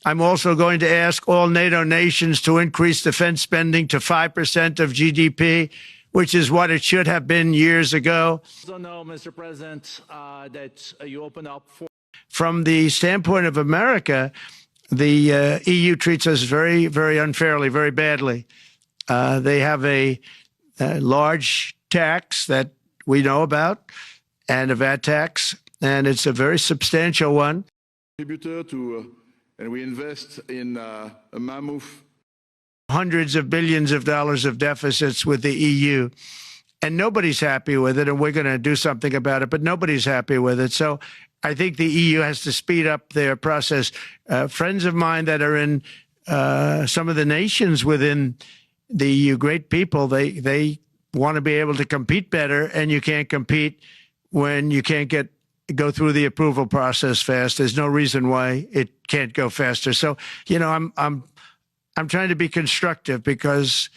I'm also going to ask all NATO nations to increase defense spending to 5% of GDP, which is what it should have been years ago. Also know, Mr. President, that you open up for. From the standpoint of America, the EU treats us very, very unfairly, very badly. They have a large tax that we know about, and a VAT tax, and it's a very substantial one. And we invest in a mammoth. Hundreds of billions of dollars of deficits with the EU, and nobody's happy with it, and we're going to do something about it, but nobody's happy with it. So I think the EU has to speed up their process. Friends of mine that are in some of the nations within the EU, great people, they want to be able to compete better, and you can't compete when you can't go through the approval process fast. There's no reason why it can't go faster. So, you know, I'm trying to be constructive because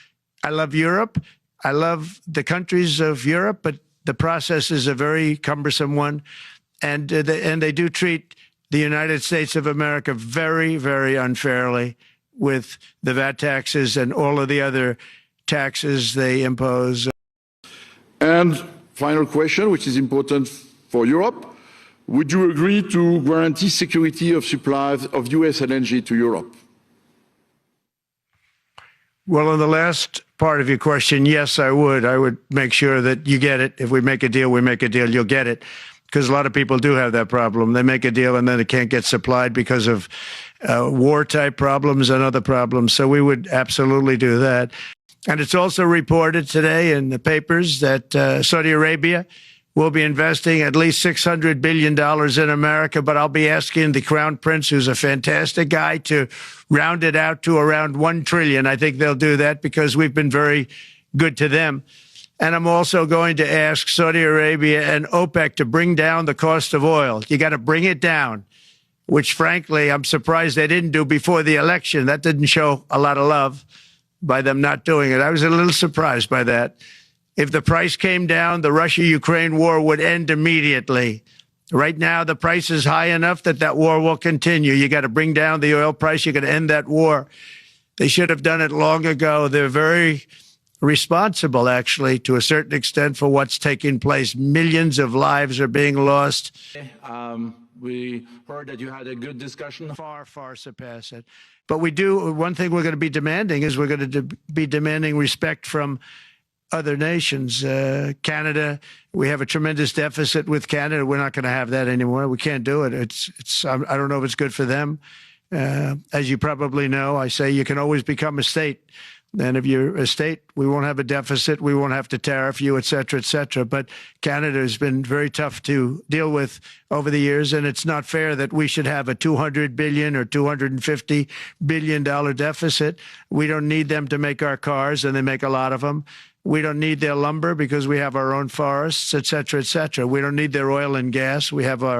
I love Europe. I love the countries of Europe, but the process is a very cumbersome one. And they do treat the United States of America very, very unfairly with the VAT taxes and all of the other taxes they impose. And final question, which is important for Europe. Would you agree to guarantee security of supply of U.S. LNG to Europe? Well, on the last part of your question, yes, I would. I would make sure that you get it. If we make a deal, we make a deal, you'll get it. Because a lot of people do have that problem. They make a deal and then it can't get supplied because of war-type problems and other problems. So we would absolutely do that. And it's also reported today in the papers that Saudi Arabia will be investing at least $600 billion in America, but I'll be asking the Crown Prince, who's a fantastic guy, to round it out to around $1 trillion. I think they'll do that because we've been very good to them. And I'm also going to ask Saudi Arabia and OPEC to bring down the cost of oil. You got to bring it down, which, frankly, I'm surprised they didn't do before the election. That didn't show a lot of love by them not doing it. I was a little surprised by that. If the price came down, the Russia-Ukraine war would end immediately. Right now, the price is high enough that that war will continue. You got to bring down the oil price. You got to end that war. They should have done it long ago. They're very responsible, actually, to a certain extent, for what's taking place. Millions of lives are being lost. We heard that you had a good discussion. Far, far surpass it. But we do, one thing we're going to be demanding is we're going to be demanding respect from other nations. Canada, we have a tremendous deficit with Canada. We're not going to have that anymore. We can't do it. I don't know if it's good for them. As you probably know, I say you can always become a state. And if you're a state, we won't have a deficit. We won't have to tariff you, et cetera, et cetera. But Canada has been very tough to deal with over the years. And it's not fair that we should have a $200 billion or $250 billion deficit. We don't need them to make our cars, and they make a lot of them. We don't need their lumber because we have our own forests, et cetera, et cetera. We don't need their oil and gas. We have our